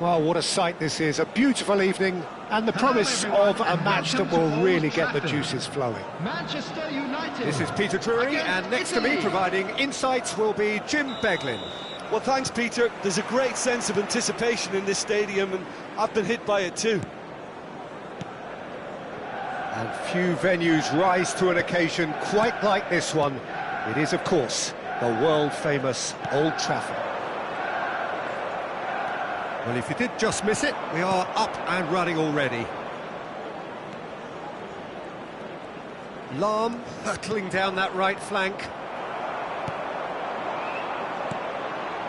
Well, what a sight this is, a beautiful evening, and the promise of a match that will really get the juices flowing. Manchester United. This is Peter Drury, and next to me providing insights will be Jim Beglin. Well, thanks, Peter. There's a great sense of anticipation in this stadium, and I've been hit by it too. And few venues rise to an occasion quite like this one. It is, of course, the world-famous Old Trafford. Well, if you did just miss it, we are up and running already. Lahm hurtling down that right flank.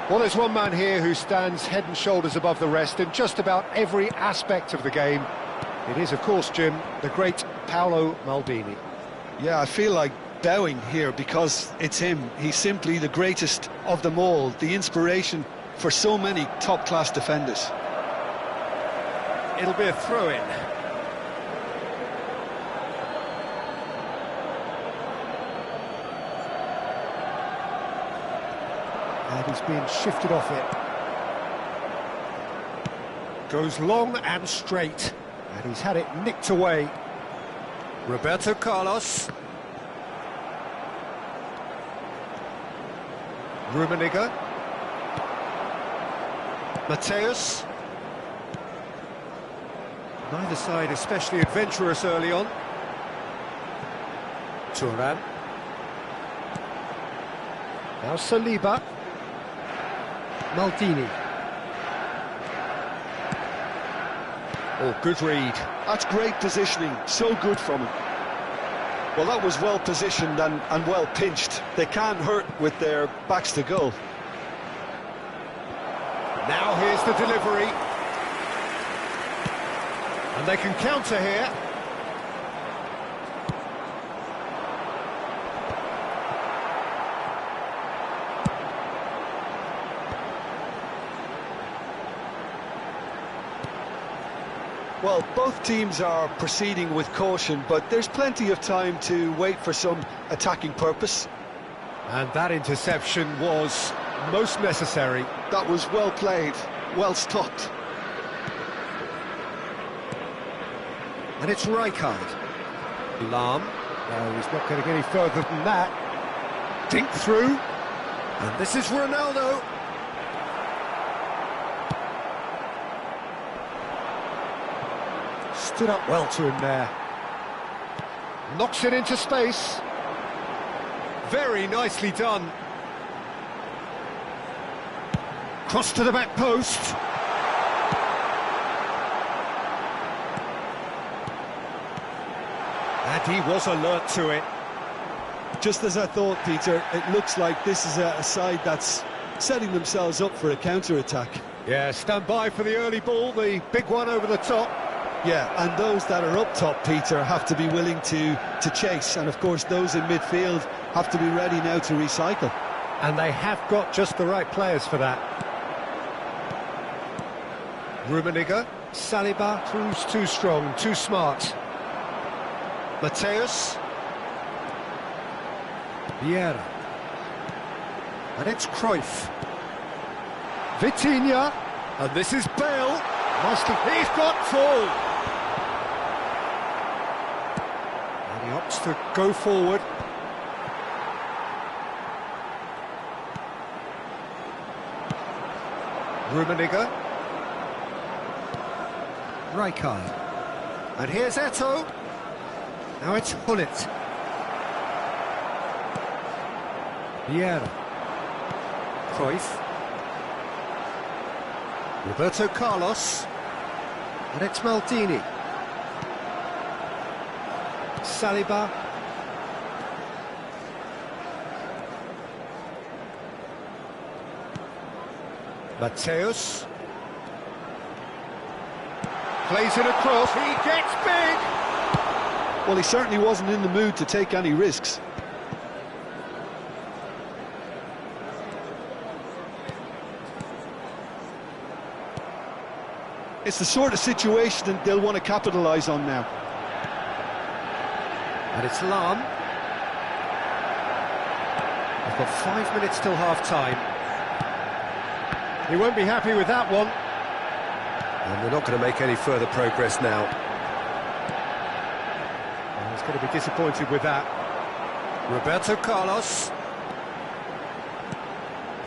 Well, there's one man here who stands head and shoulders above the rest in just about every aspect of the game. It is, of course, Jim, the great Paolo Maldini. Yeah, I feel like bowing here because it's him. He's simply the greatest of them all, the inspiration for so many top-class defenders. It'll be a throw-in. And he's being shifted off it. Goes long and straight. And he's had it nicked away. Roberto Carlos. Rummenigge. Mateus. Neither side especially adventurous early on. Thuram. Now Saliba. Maldini. Oh, good read. That's great positioning, so good from him. Well, that was well positioned and well pinched. They can't hurt with their backs to goal. Now here's the delivery. And they can counter here. Well, both teams are proceeding with caution, but there's plenty of time to wait for some attacking purpose. And that interception was most necessary. That was well played, well stopped. And it's Rijkaard. Lahm. No, he's not going to get any further than that. Dink through. And this is Ronaldo. Stood up well to him there. Knocks it into space. Very nicely done. Cross to the back post. And he was alert to it. Just as I thought, Peter, it looks like this is a side that's setting themselves up for a counter-attack. Yeah, stand by for the early ball, the big one over the top. Yeah, and those that are up top, Peter, have to be willing to chase. And, of course, those in midfield have to be ready now to recycle. And they have got just the right players for that. Rummenigge. Saliba proves too strong, too smart. Mateus. Vieira. And it's Cruyff. Vitinha. And this is Bale. Nicely. He's got full. And he opts to go forward. Rummenigge. Rijkaard. And here's Eto'o. Now it's Hullet. Vieira. Cruyff. Roberto Carlos. And it's Maldini. Saliba. Mateus. Plays it across, he gets big! Well, he certainly wasn't in the mood to take any risks. It's the sort of situation that they'll want to capitalise on now. And it's Lahm. We've got 5 minutes till half-time. He won't be happy with that one. And they're not going to make any further progress now. Well, he's going to be disappointed with that. Roberto Carlos.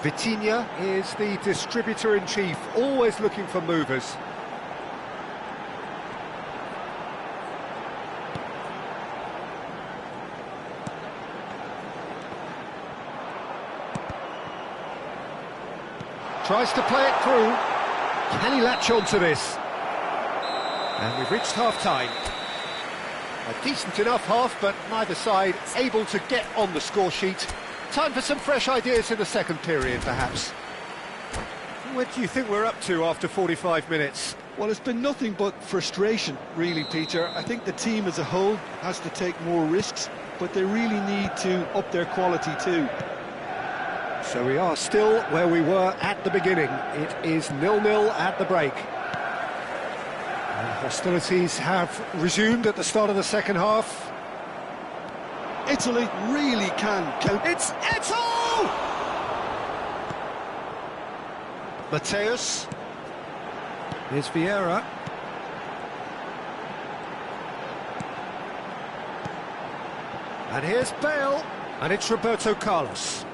Vitinha is the distributor-in-chief, always looking for movers. Tries to play it through. Can he latch on to this? And we've reached half-time. A decent enough half, but neither side able to get on the score sheet. Time for some fresh ideas in the second period, perhaps. What do you think we're up to after 45 minutes? Well, it's been nothing but frustration, really, Peter. I think the team as a whole has to take more risks, but they really need to up their quality too. So we are still where we were at the beginning. It is 0-0 at the break. And hostilities have resumed at the start of the second half. Italy really can count. It's Eto'o! Mateus. Here's Vieira. And here's Bale. And it's Roberto Carlos.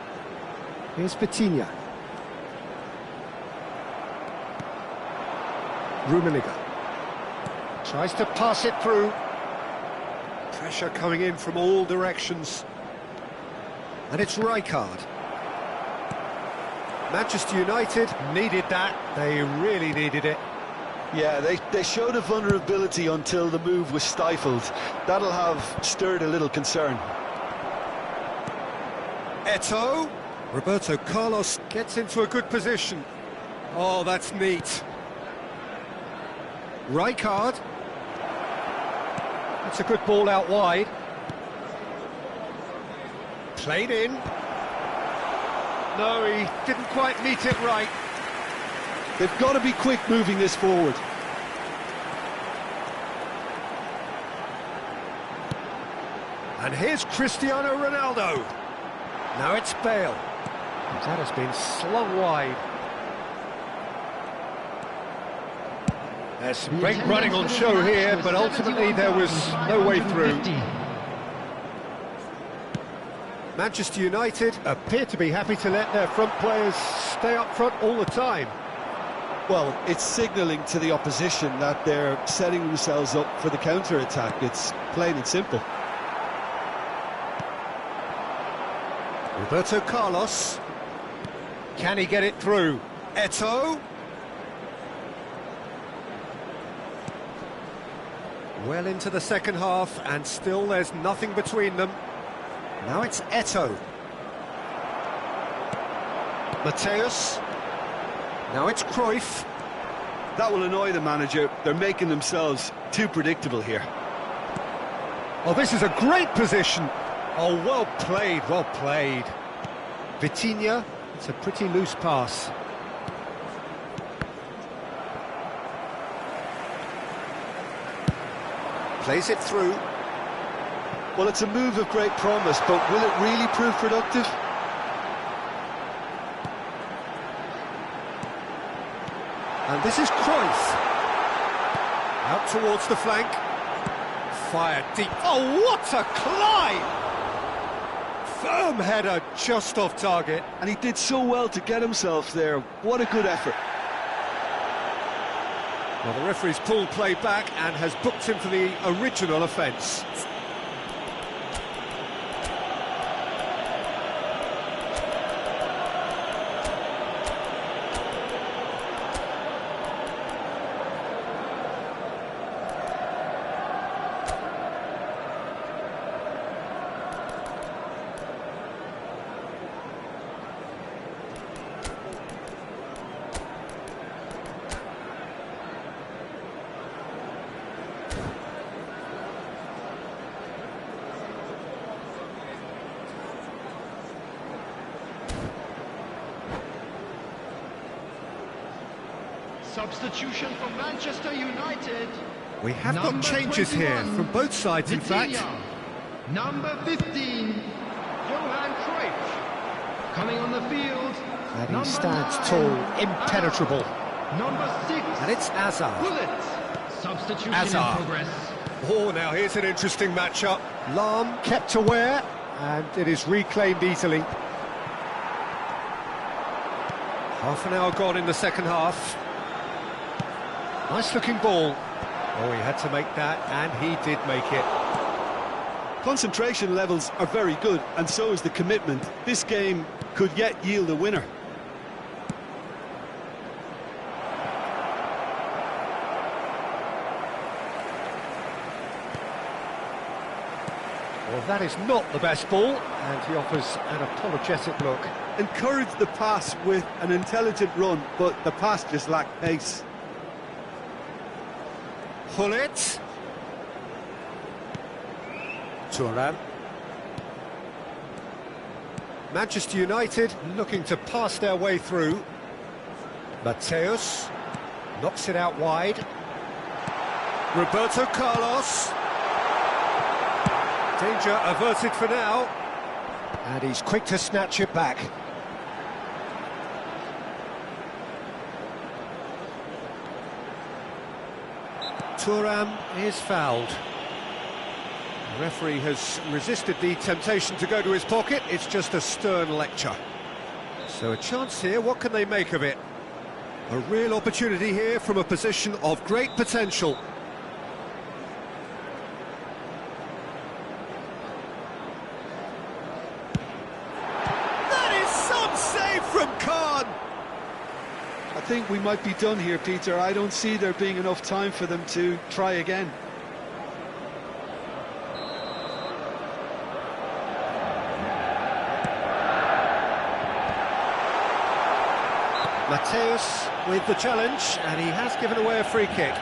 Here's Vitinha. Rummenigge. Tries to pass it through. Pressure coming in from all directions. And it's Rijkaard. Manchester United needed that. They really needed it. Yeah, they showed a vulnerability until the move was stifled. That'll have stirred a little concern. Eto'o. Roberto Carlos gets into a good position. Oh, that's neat. Rijkaard. That's a good ball out wide. Played in. No, he didn't quite meet it right. They've got to be quick moving this forward. And here's Cristiano Ronaldo. Now it's Bale. That has been slung wide. There's some great running on show here, but ultimately there was no way through. Manchester United appear to be happy to let their front players stay up front all the time. Well, it's signalling to the opposition that they're setting themselves up for the counter-attack. It's plain and simple. Roberto Carlos. Can he get it through? Eto'o. Well into the second half, and still there's nothing between them. Now it's Eto'o. Mateus. Now it's Cruyff. That will annoy the manager. They're making themselves too predictable here. Oh, this is a great position. Oh, well played, well played. Vitinha, it's a pretty loose pass. Plays it through. Well, it's a move of great promise, but will it really prove productive? And this is Cruyff. Out towards the flank. Fired deep. Oh, what a climb! Firm header just off target. And he did so well to get himself there. What a good effort. Well, the referee's pulled play back and has booked him for the original offence. Substitution for Manchester United. We have got changes here from both sides, in fact. Number 15, Johan Cruyff. Coming on the field. And he stands tall, impenetrable. Number 6. And it's Hazard. Bullet. Substitution Hazard. in progress. Oh, now here's an interesting matchup. Lahm kept aware, and it is reclaimed easily. Half an hour gone in the second half. Nice looking ball. Oh, he had to make that, and he did make it. Concentration levels are very good, and so is the commitment. This game could yet yield a winner. Well, that is not the best ball, and he offers an apologetic look. Encourage the pass with an intelligent run, but the pass just lacked pace. Hullet. Thuram. Manchester United looking to pass their way through. Mateus knocks it out wide. Roberto Carlos. Danger averted for now. And he's quick to snatch it back. Thuram is fouled. The referee has resisted the temptation to go to his pocket. It's just a stern lecture. So a chance here, what can they make of it? A real opportunity here from a position of great potential. That is some save from Khan! I think we might be done here, Peter. I don't see there being enough time for them to try again. Mateus with the challenge, and he has given away a free kick.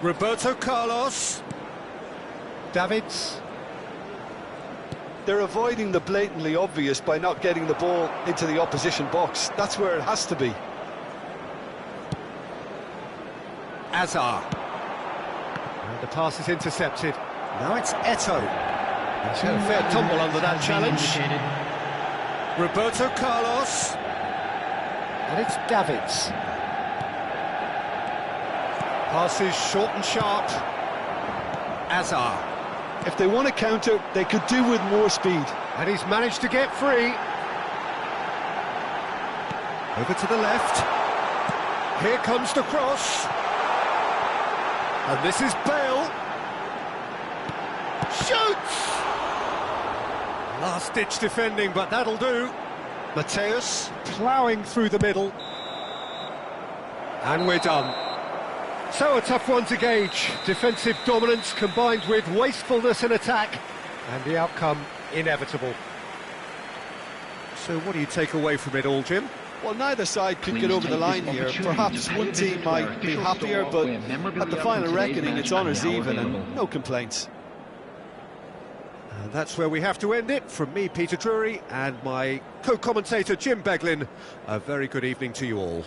Roberto Carlos. Davids. They're avoiding the blatantly obvious by not getting the ball into the opposition box. That's where it has to be. Hazard. And the pass is intercepted. Now it's Eto'o. He's had a fair tumble under that challenge. Roberto Carlos. And it's Davids. Passes short and sharp. Hazard. If they want to counter, they could do with more speed. And he's managed to get free. Over to the left. Here comes the cross. And this is Bale. Shoots! Last-ditch defending, but that'll do. Mateus ploughing through the middle. And we're done. So a tough one to gauge. Defensive dominance combined with wastefulness in attack. And the outcome inevitable. So what do you take away from it all, Jim? Well, neither side could get over the line here. Perhaps one team might be happier, but at the final reckoning, it's honours even and no complaints. And that's where we have to end it. From me, Peter Drury, and my co-commentator, Jim Beglin. A very good evening to you all.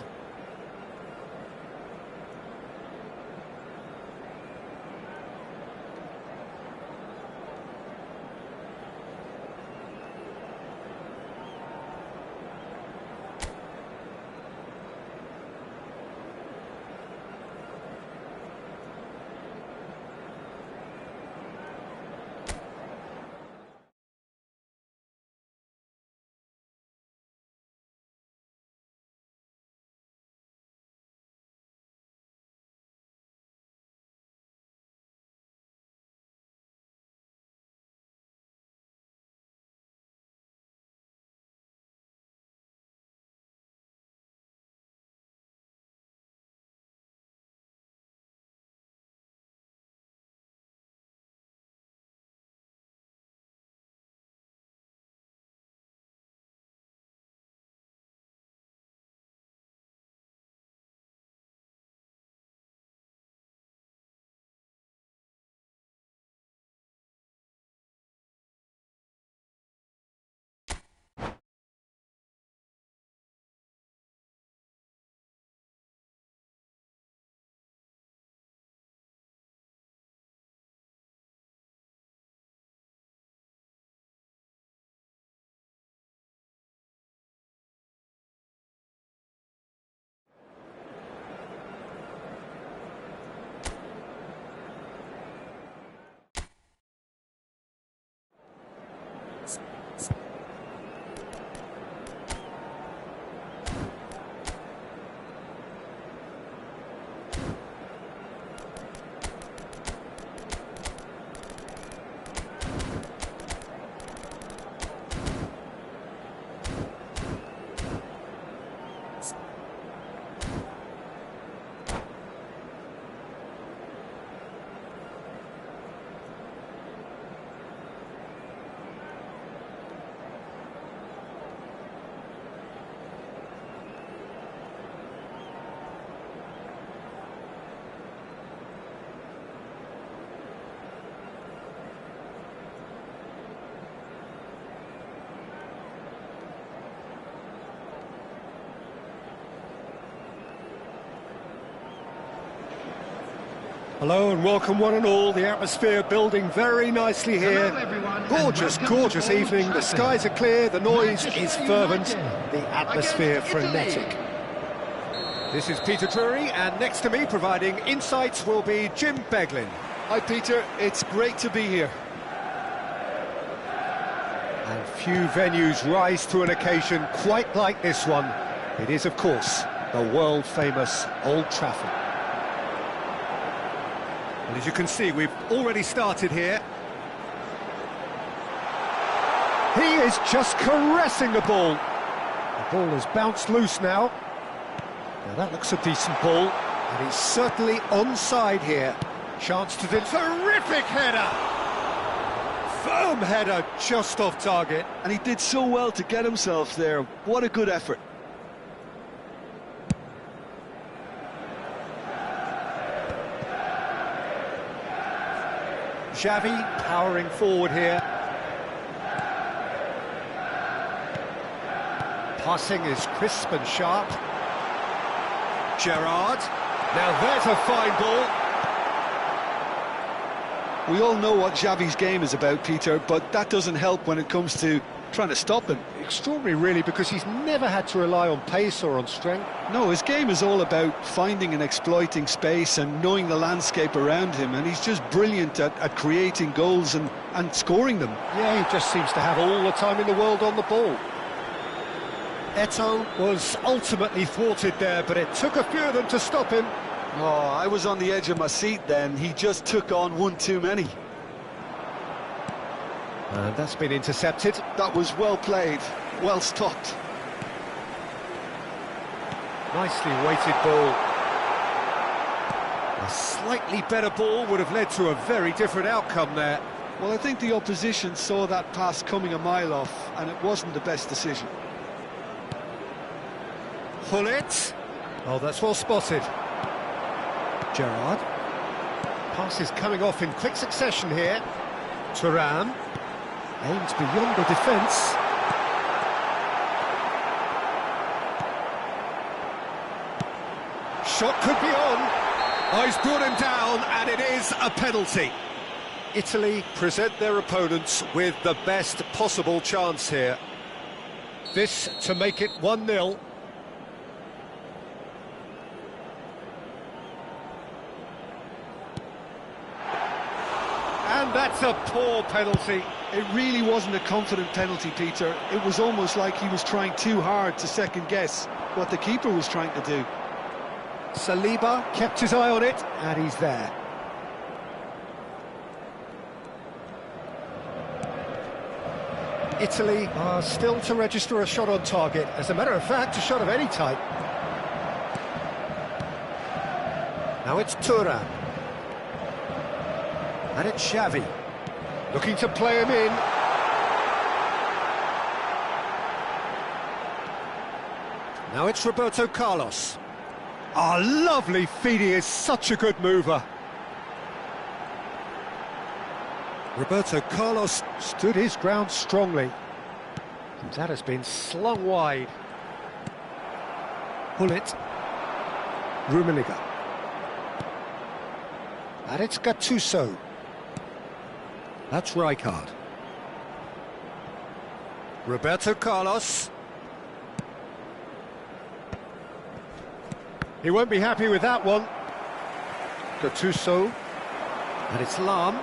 Hello and welcome one and all. The atmosphere building very nicely here. Hello, everyone, Gorgeous, and welcome gorgeous to Old evening. The Trafford. skies are clear, the noise Manchester is fervent, United the atmosphere against Italy. frenetic. This is Peter Drury, and next to me providing insights will be Jim Beglin. Hi, Peter. It's great to be here. And few venues rise to an occasion quite like this one. It is, of course, the world-famous Old Trafford. And as you can see, we've already started here. He is just caressing the ball. The ball has bounced loose now. Now that looks a decent ball, and he's certainly onside here. Chance to do terrific header! Firm header, just off target. And he did so well to get himself there. What a good effort. Xavi powering forward here. Passing is crisp and sharp. Gerrard. Now there's a fine ball. We all know what Xavi's game is about, Peter, but that doesn't help when it comes to trying to stop him. Extraordinary, really, because he's never had to rely on pace or on strength. No, his game is all about finding and exploiting space and knowing the landscape around him, and he's just brilliant at creating goals and scoring them. Yeah, he just seems to have all the time in the world on the ball. Eto'o was ultimately thwarted there, but it took a few of them to stop him. Oh, I was on the edge of my seat then. He just took on one too many. And that's been intercepted. That was well played, well stopped. Nicely weighted ball. A slightly better ball would have led to a very different outcome there. Well, I think the opposition saw that pass coming a mile off, and it wasn't the best decision. Gullit. Oh, that's well spotted. Gerrard. Pass is coming off in quick succession here. Thuram. Aims beyond the defence. Shot could be on. Oh, he's brought him down, and it is a penalty. Italy present their opponents with the best possible chance here. This to make it 1-0. And that's a poor penalty. It really wasn't a confident penalty, Peter. It was almost like he was trying too hard to second-guess what the keeper was trying to do. Saliba kept his eye on it, and he's there. Italy are still to register a shot on target. As a matter of fact, a shot of any type. Now it's Thuram. And it's Xavi, looking to play him in. Now it's Roberto Carlos. Ah, lovely feed, he is such a good mover. Roberto Carlos stood his ground strongly. That has been slung wide. Gullit. Rummenigge. And it's Gattuso. That's Rijkaard. Roberto Carlos. He won't be happy with that one. Gattuso. And it's Lahm.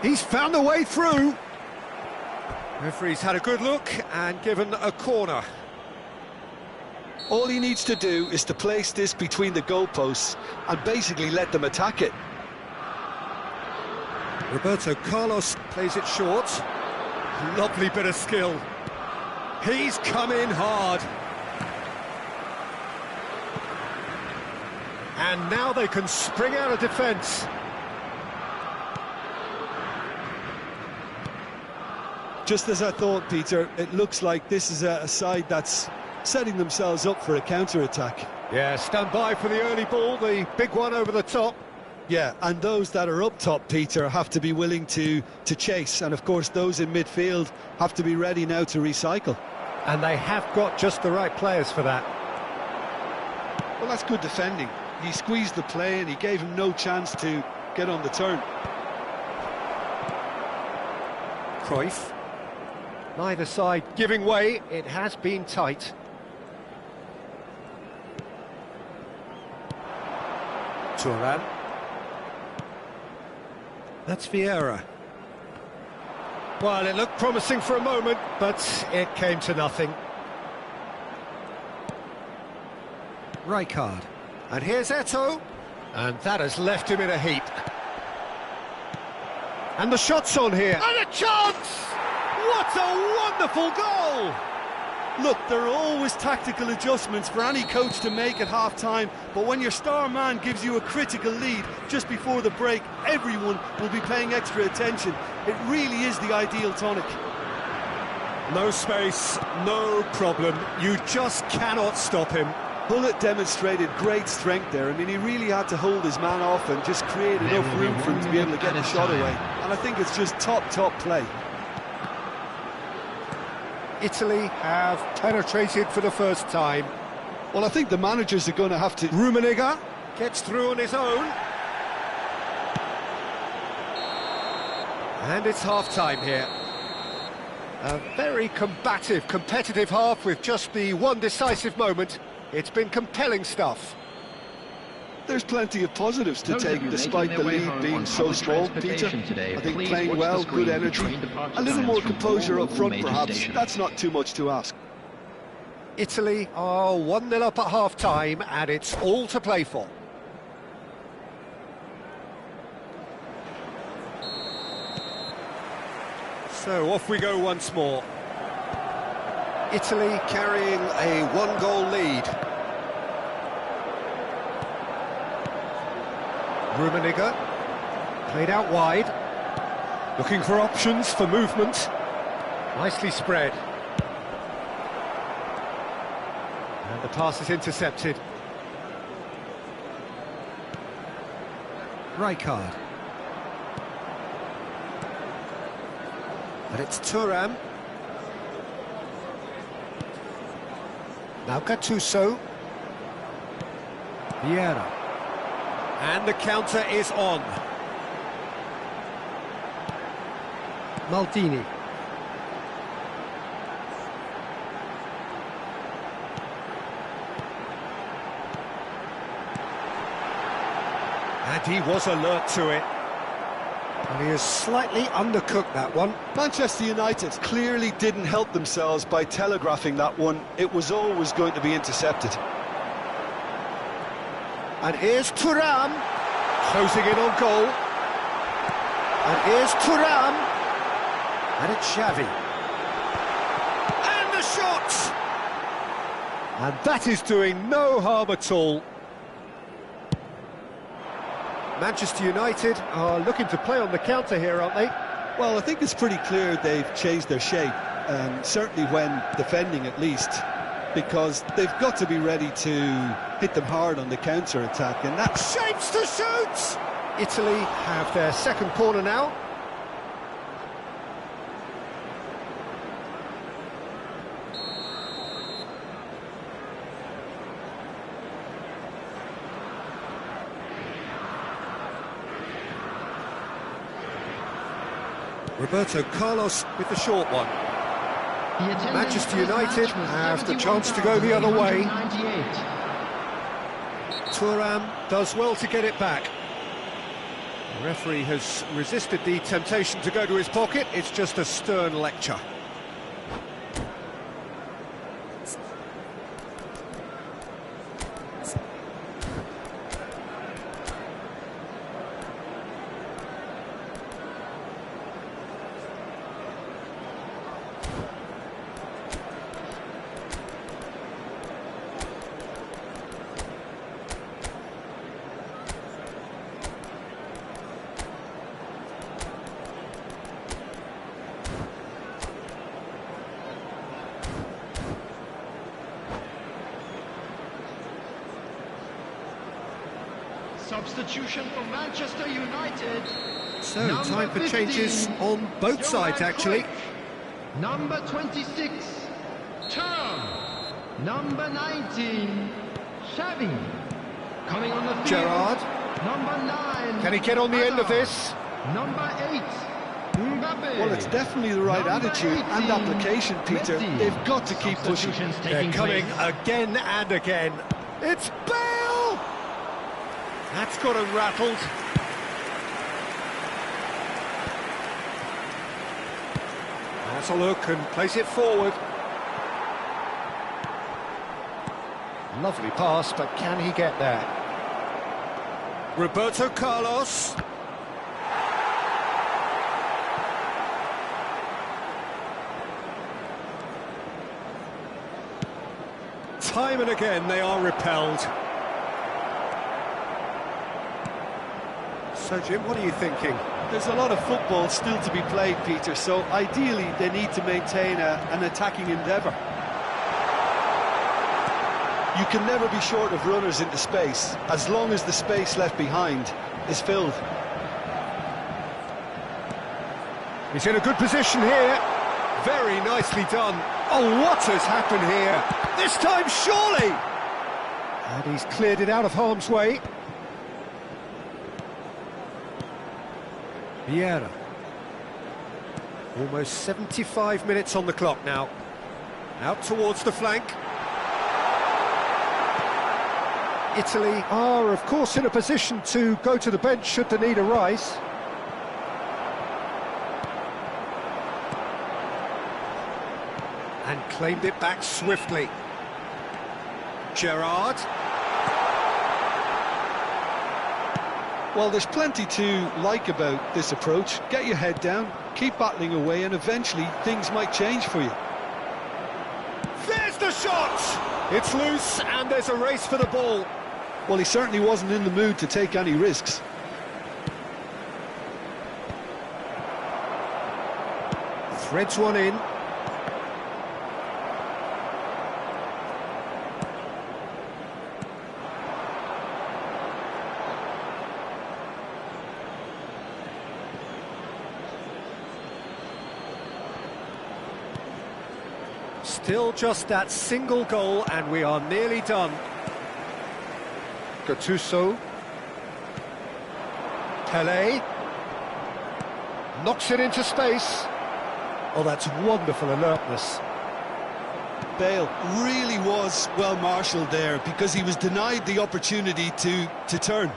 He's found a way through. Referee's had a good look and given a corner. All he needs to do is to place this between the goalposts and basically let them attack it. Roberto Carlos plays it short. Lovely bit of skill. He's come in hard. And now they can spring out of defence. Just as I thought, Peter, it looks like this is a side that's setting themselves up for a counter-attack. Yeah, stand by for the early ball, the big one over the top. Yeah, and those that are up top, Peter, have to be willing to chase. And, of course, those in midfield have to be ready now to recycle. And they have got just the right players for that. Well, that's good defending. He squeezed the play and he gave him no chance to get on the turn. Cruyff. Neither side giving way. It has been tight. Thuram. That's Vieira. Well, it looked promising for a moment, but it came to nothing. Rijkaard. And here's Eto'o. And that has left him in a heap. And the shot's on here. And a chance! What a wonderful goal! Look, there are always tactical adjustments for any coach to make at half-time, but when your star man gives you a critical lead just before the break, everyone will be paying extra attention. It really is the ideal tonic. No space, no problem. You just cannot stop him. Bullet demonstrated great strength there. I mean, he really had to hold his man off and just create enough room for him to be able to get the shot away. And I think it's just top play. Italy have penetrated for the first time. Well, I think the managers are going to have to... Rummenigge gets through on his own. And it's half-time here. A very combative, competitive half with just the one decisive moment. It's been compelling stuff. There's plenty of positives to take, despite the lead being so small, Peter. I think playing well, good energy, a little more composure up front perhaps. That's not too much to ask. Italy are 1-0 up at half-time, and it's all to play for. So off we go once more. Italy carrying a one-goal lead. Rummenigge, played out wide, looking for options for movement. Nicely spread. And the pass is intercepted. Rijkaard. And it's Thuram. Now Gattuso. Vieira. And the counter is on. Maldini. And he was alert to it. And he has slightly undercooked that one. Manchester United clearly didn't help themselves by telegraphing that one. It was always going to be intercepted. And here's Thuram, closing in on goal. And here's Thuram. And it's Xavi. And the shot! And that is doing no harm at all. Manchester United are looking to play on the counter here, aren't they? Well, I think it's pretty clear they've changed their shape, certainly when defending at least, because they've got to be ready to hit them hard on the counter-attack, and that shapes to shoot! Italy have their second corner now. Roberto Carlos with the short one. Manchester United have the chance to go the other way. Thuram does well to get it back. The referee has resisted the temptation to go to his pocket. It's just a stern lecture. Substitution for Manchester United. So, time for changes on both sides, actually. Number 26, Thuram. Number 19, Xavi. Coming on the field, Gerrard. Number 9. Can he get on the end of Hazard. this? Number 8. Mbappe. Well, it's definitely the right Number attitude and 18, application, Peter. Messi. They've got to keep pushing. Substitutions They're taking coming place. again and again. It's Bale! That's got him rattled. That's a look and plays it forward. Lovely pass, but can he get there? Roberto Carlos. Time and again they are repelled. So Jim, what are you thinking? There's a lot of football still to be played, Peter, so ideally they need to maintain an attacking endeavour. You can never be short of runners into space, as long as the space left behind is filled. He's in a good position here. Very nicely done. Oh, what has happened here? This time, surely! And he's cleared it out of harm's way. Vieira. Almost 75 minutes on the clock now. Out towards the flank. Italy are, of course, in a position to go to the bench should the need arise. And claimed it back swiftly. Gerrard. Well, there's plenty to like about this approach. Get your head down, keep battling away, and eventually things might change for you. There's the shot! It's loose, and there's a race for the ball. Well, he certainly wasn't in the mood to take any risks. Threads one in. Still just that single goal, and we are nearly done. Gattuso. Pelé. Knocks it into space. Oh, that's wonderful alertness. Bale really was well marshalled there because he was denied the opportunity to turn.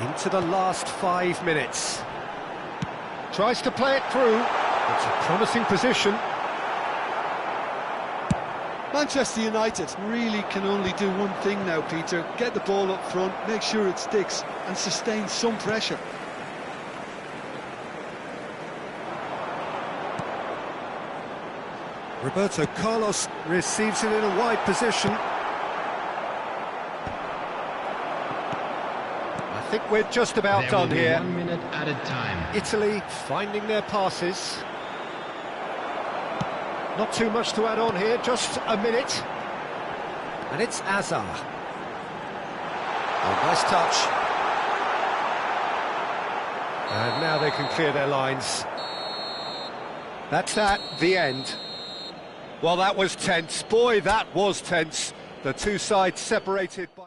Into the last 5 minutes. Tries to play it through. It's a promising position. Manchester United really can only do one thing now, Peter. Get the ball up front, make sure it sticks, and sustain some pressure. Roberto Carlos receives it in a wide position. I think we're just about There done will be here. 1 minute added time. Italy finding their passes. Not too much to add on here, just a minute. And it's Hazard. Oh, nice touch. And now they can clear their lines. That's that, the end. Well, that was tense. Boy, that was tense. The two sides separated by...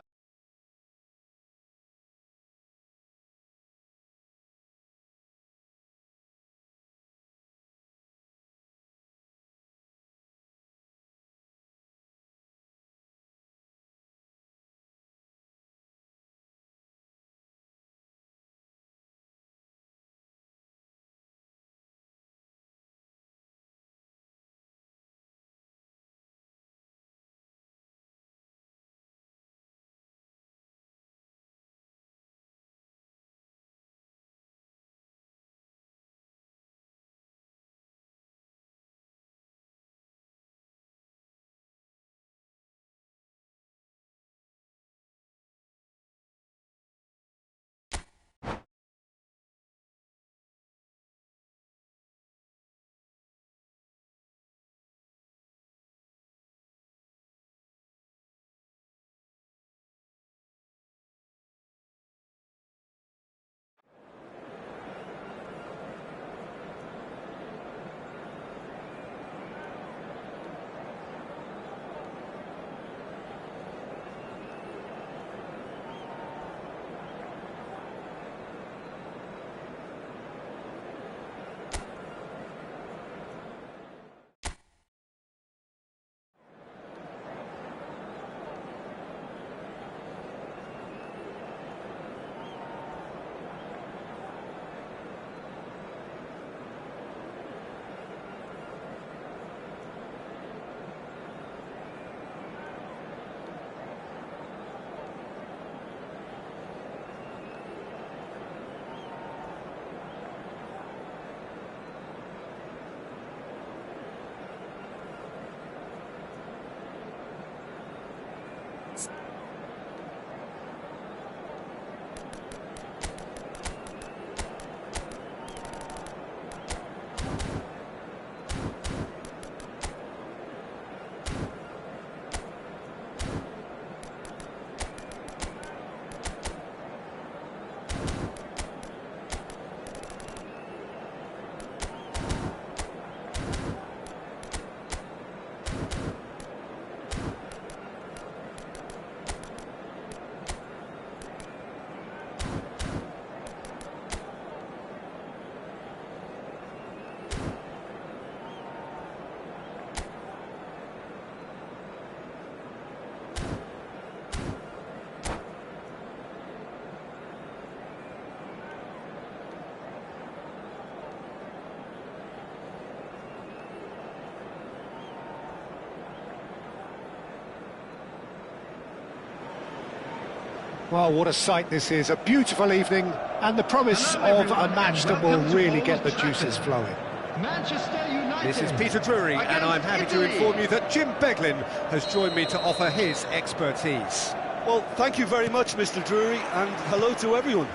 Well, what a sight this is, a beautiful evening, and the promise of a match that will really get the juices flowing. Manchester United. This is Peter Drury, and I'm happy to inform you that Jim Beglin has joined me to offer his expertise. Well, thank you very much, Mr. Drury, and hello to everyone.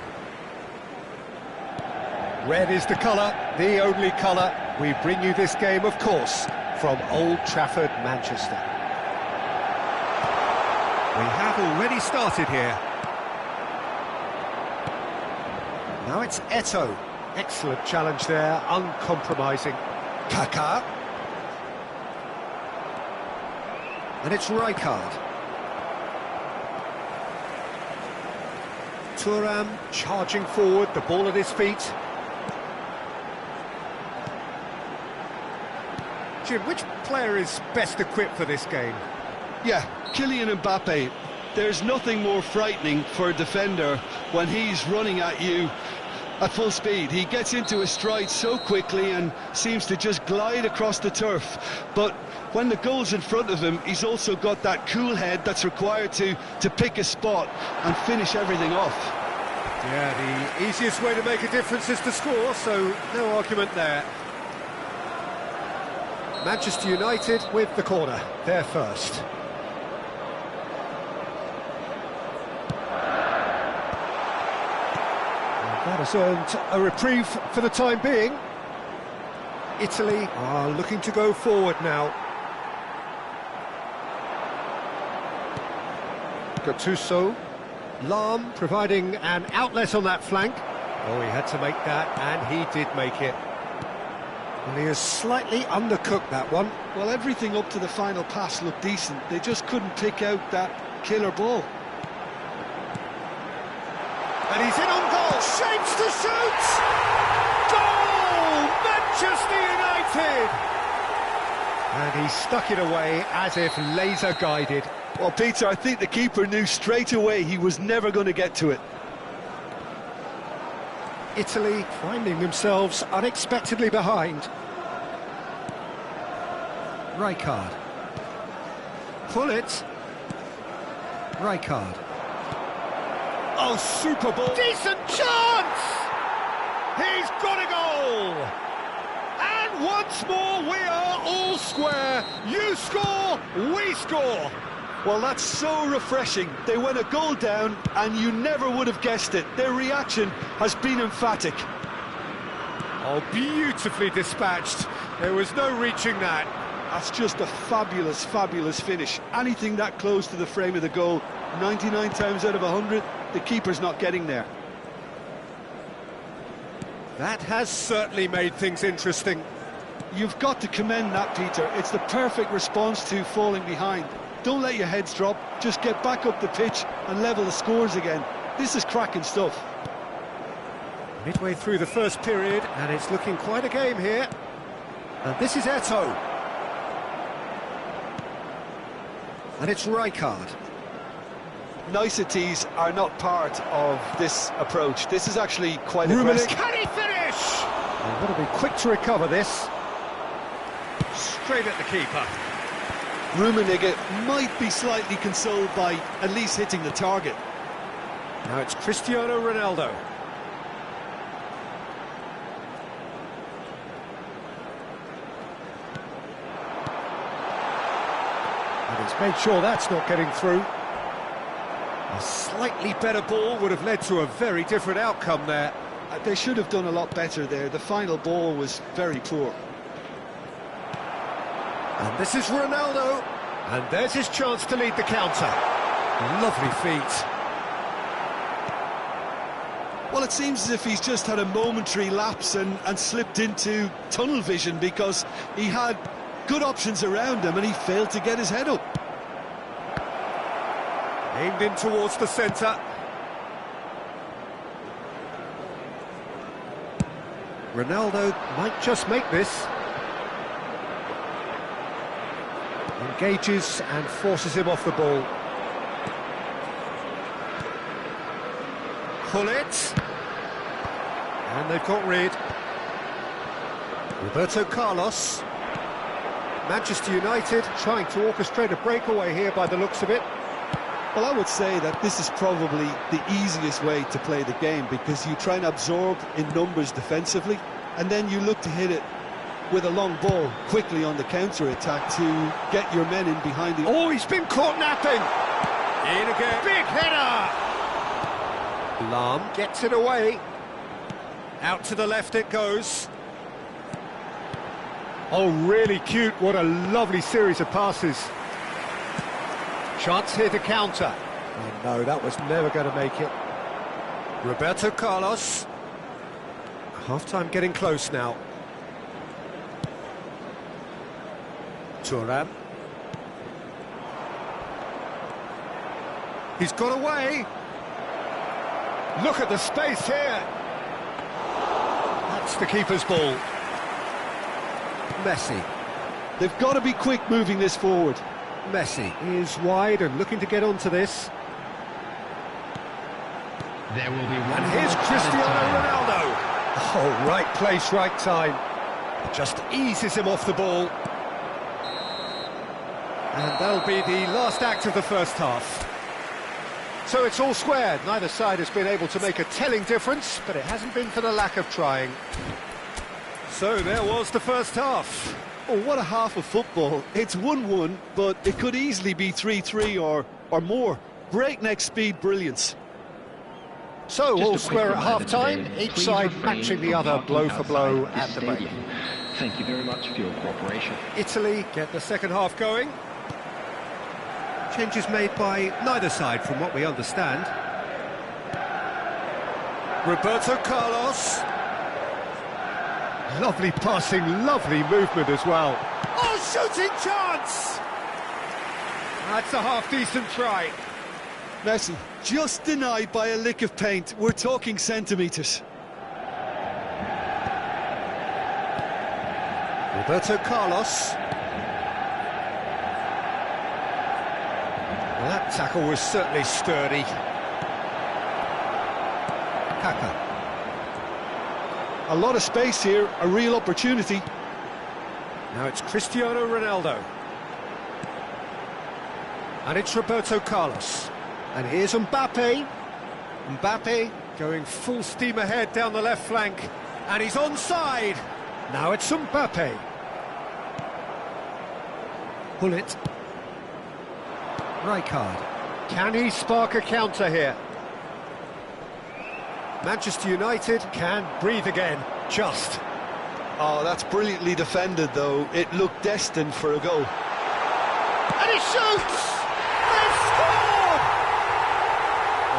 Red is the colour, the only colour. We bring you this game, of course, from Old Trafford, Manchester. We have already started here. Now it's Eto'o. Excellent challenge there, uncompromising. Kaká. And it's Rijkaard. Thuram charging forward, the ball at his feet. Jim, which player is best equipped for this game? Yeah, Kylian Mbappe. There's nothing more frightening for a defender when he's running at you at full speed. He gets into his stride so quickly and seems to just glide across the turf. But when the goal's in front of him, he's also got that cool head that's required to pick a spot and finish everything off. Yeah, the easiest way to make a difference is to score, so no argument there. Manchester United with the corner, they're first. That has earned a reprieve for the time being. Italy are looking to go forward now. Gattuso, Lahm providing an outlet on that flank. Oh, he had to make that, and he did make it. Well, he has slightly undercooked that one. Well, everything up to the final pass looked decent. They just couldn't pick out that killer ball. And he's in on goal, shapes to shoot! Goal! Manchester United! And he stuck it away as if laser guided. Well, Peter, I think the keeper knew straight away he was never going to get to it. Italy finding themselves unexpectedly behind. Rijkaard. Pull it. Rijkaard. Oh, super ball. Decent chance! He's got a goal! And once more, we are all square. You score, we score. Well, that's so refreshing. They went a goal down, and you never would have guessed it. Their reaction has been emphatic. Oh, beautifully dispatched. There was no reaching that. That's just a fabulous, fabulous finish. Anything that close to the frame of the goal, 99 times out of 100, the keeper's not getting there. That has certainly made things interesting. You've got to commend that, Peter. It's the perfect response to falling behind. Don't let your heads drop, just get back up the pitch and level the scores again. This is cracking stuff. Midway through the first period, and it's looking quite a game here. And this is Eto'o. And it's Rijkaard. Niceties are not part of this approach. This is actually quite aggressive. Can he finish? They've got to be quick to recover this. Straight at the keeper. Rummenigge might be slightly consoled by at least hitting the target. Now it's Cristiano Ronaldo. And he's made sure that's not getting through. A slightly better ball would have led to a very different outcome there. They should have done a lot better there. The final ball was very poor. And this is Ronaldo. And there's his chance to lead the counter. Lovely feet. Well, it seems as if he's just had a momentary lapse and slipped into tunnel vision, because he had good options around him and he failed to get his head up. Aimed in towards the centre. Ronaldo might just make this. Engages and forces him off the ball. Pull it. And they've got rid. Roberto Carlos. Manchester United trying to orchestrate a breakaway here by the looks of it. Well, I would say that this is probably the easiest way to play the game, because you try and absorb in numbers defensively, and then you look to hit it with a long ball quickly on the counter-attack to get your men in behind the... Oh, he's been caught napping! In again. Big header! Lam gets it away. Out to the left it goes. Oh, really cute. What a lovely series of passes. Chance here to counter. Oh, no, that was never going to make it. Roberto Carlos. Half-time getting close now. Thuram. He's got away. Look at the space here. That's the keeper's ball. Messi. They've got to be quick moving this forward. Messi is wide and looking to get onto this. There will be one. And here's Cristiano Ronaldo. Oh, right place, right time. Just eases him off the ball. And that'll be the last act of the first half. So it's all squared. Neither side has been able to make a telling difference, but it hasn't been for the lack of trying. So there was the first half. Oh, what a half of football. It's 1-1, but it could easily be 3-3 or more. Breakneck speed brilliance. So Just all a square quick at reminder half-time, today, each please side refrain matching the from other parking blow for blow outside at this the break. stadium. Thank you very much for your cooperation. Italy get the second half going. Changes made by neither side from what we understand. Roberto Carlos. Lovely passing, lovely movement as well. Oh, shooting chance! That's a half-decent try. Messi, just denied by a lick of paint. We're talking centimetres. Roberto Carlos. Well, that tackle was certainly sturdy. Kaka. A lot of space here, a real opportunity. Now it's Cristiano Ronaldo. And it's Roberto Carlos. And here's Mbappe. Mbappe going full steam ahead down the left flank. And he's onside. Now it's Mbappe. Pull it. Rijkaard. Can he spark a counter here? Manchester United can breathe again, just. Oh, that's brilliantly defended, though. It looked destined for a goal. And he shoots! They've scored!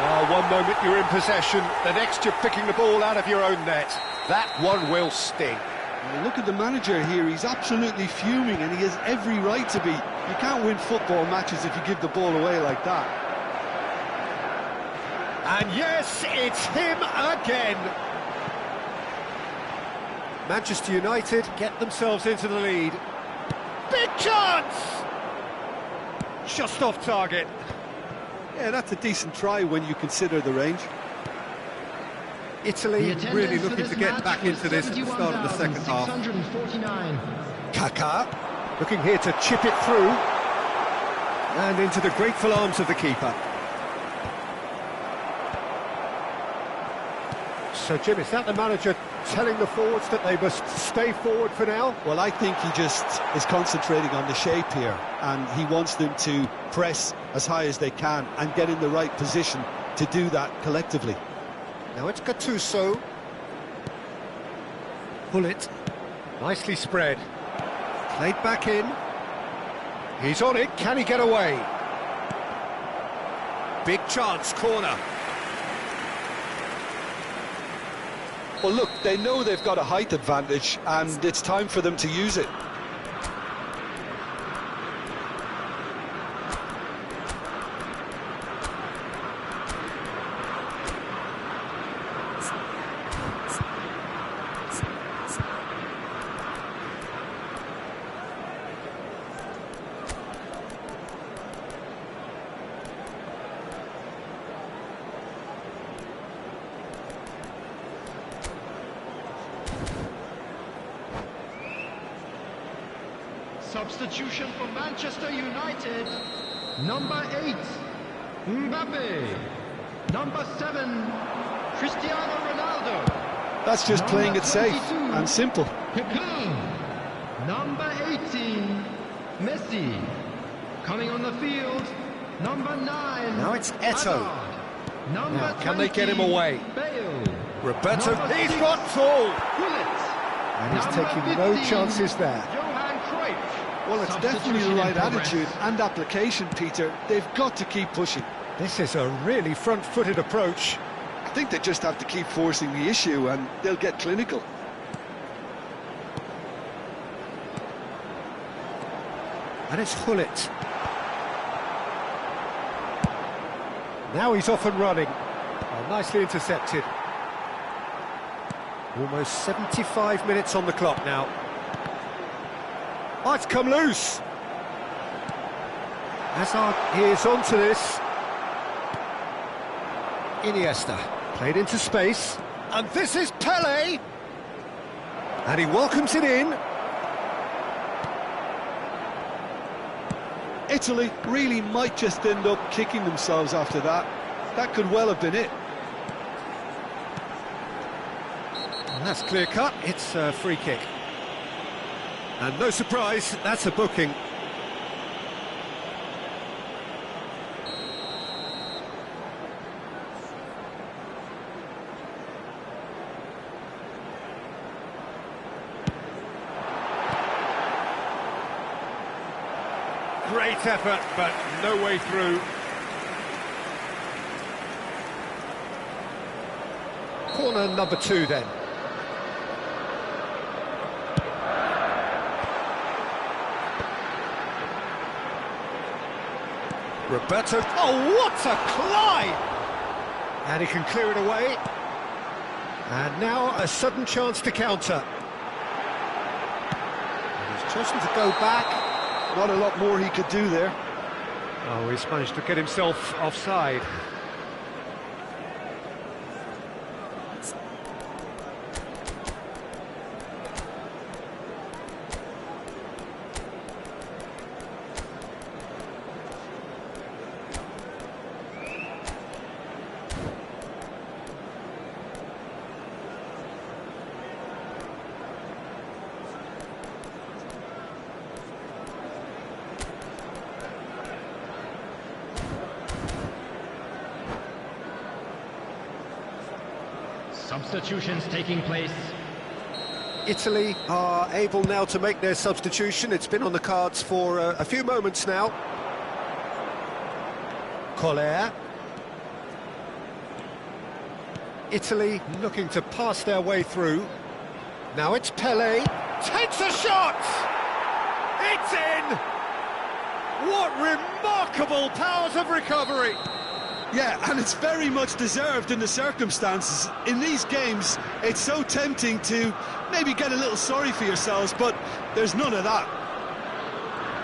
Oh, one moment you're in possession, the next you're picking the ball out of your own net. That one will sting. Well, look at the manager here, he's absolutely fuming, and he has every right to be. You can't win football matches if you give the ball away like that. And yes, it's him again. Manchester United get themselves into the lead. Big chance! Just off target. Yeah, that's a decent try when you consider the range. Italy really looking to get back into this at the start of the second half. Kaká looking here to chip it through. And into the grateful arms of the keeper. So, Jim, is that the manager telling the forwards that they must stay forward for now? Well, I think he just is concentrating on the shape here, and he wants them to press as high as they can and get in the right position to do that collectively. Now it's Gattuso. Pull it. Nicely spread. Played back in. He's on it. Can he get away? Big chance, corner. Well, look, they know they've got a height advantage, and it's time for them to use it. Substitution for Manchester United, number 8. Mbappe. Number 7, Cristiano Ronaldo. That's just playing it safe 22, and simple. Kaká. Number 18, Messi. Coming on the field, number 9. Now it's Eto'o. Hazard. Number Now, can they get him 20, away? Bale. Roberto, Number he's 6, got full! Gullit. And he's Number taking no 15, chances there. Johan Cruyff. Well, it's definitely the Substitution right in progress. attitude and application, Peter. They've got to keep pushing. This is a really front-footed approach. I think they just have to keep forcing the issue and they'll get clinical. And it's Gullit. Now he's off and running. Oh, nicely intercepted. Almost 75 minutes on the clock now. Oh, it's come loose. Hazard is onto this. Iniesta played into space. And this is Pelé. And he welcomes it in. Italy really might just end up kicking themselves after that. That could well have been it. And that's clear cut, it's a free kick. And no surprise, that's a booking. Great effort, but no way through. Corner number 2 then. Roberto, oh what a climb! And he can clear it away. And now a sudden chance to counter. And he's chosen to go back. Not a lot more he could do there. Oh, he's managed to get himself offside. Substitutions taking place. Italy are able now to make their substitution. It's been on the cards for a few moments now. Collier. Italy looking to pass their way through. Now it's Pelé. Takes a shot! It's in! What remarkable powers of recovery! Yeah, and it's very much deserved in the circumstances. In these games, it's so tempting to maybe get a little sorry for yourselves, but there's none of that.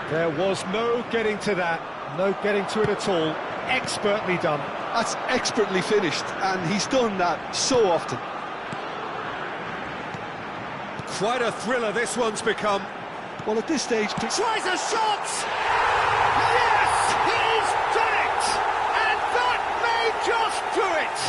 There was no getting to that, no getting to it at all. Expertly done. That's expertly finished, and he's done that so often. Quite a thriller this one's become. Well, at this stage... Tries a shot! Yes! He's done it! And that may just do it!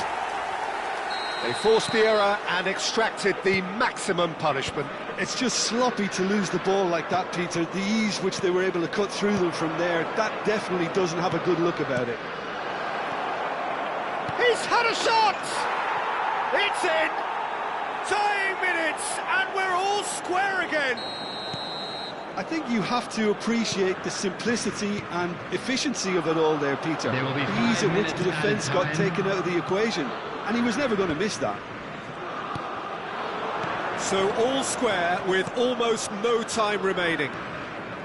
They forced the error and extracted the maximum punishment. It's just sloppy to lose the ball like that, Peter. The ease which they were able to cut through them from there, that definitely doesn't have a good look about it. He's had a shot! It's in! Tying minutes, and we're all square again! I think you have to appreciate the simplicity and efficiency of it all there, Peter. There will be The ease 5 at which the minutes defence added got time. taken out of the equation, and he was never going to miss that. So all square with almost no time remaining.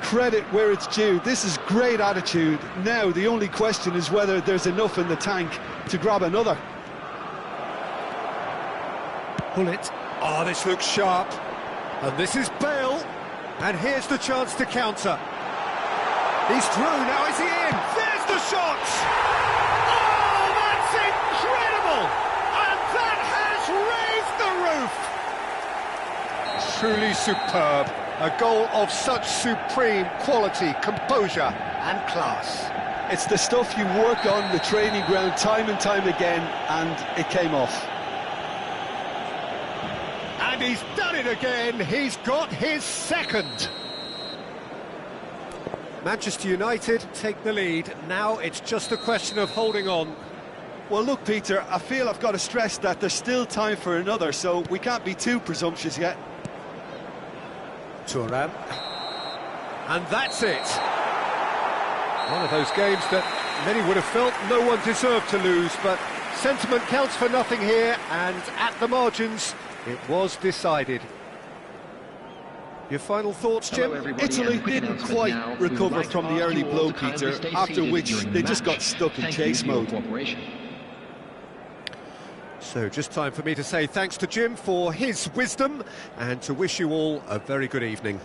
Credit where it's due. This is great attitude. Now the only question is whether there's enough in the tank to grab another. Gullit. Oh, this looks sharp. And this is Bale. And here's the chance to counter. He's through, now is he in? There's the shot! Oh, that's incredible! And that has raised the roof! Truly superb. A goal of such supreme quality, composure and class. It's the stuff you work on the training ground time and time again, and it came off. And he's done it again, he's got his second. Manchester United take the lead, now it's just a question of holding on. Well, look, Peter, I feel I've got to stress that there's still time for another, so we can't be too presumptuous yet. Thuram. And that's it. One of those games that many would have felt no one deserved to lose, but sentiment counts for nothing here, and at the margins, it was decided. Your final thoughts, Jim? Italy didn't quite recover from the early blow, Peter, after which they just got stuck in chase mode. So just time for me to say thanks to Jim for his wisdom, and to wish you all a very good evening.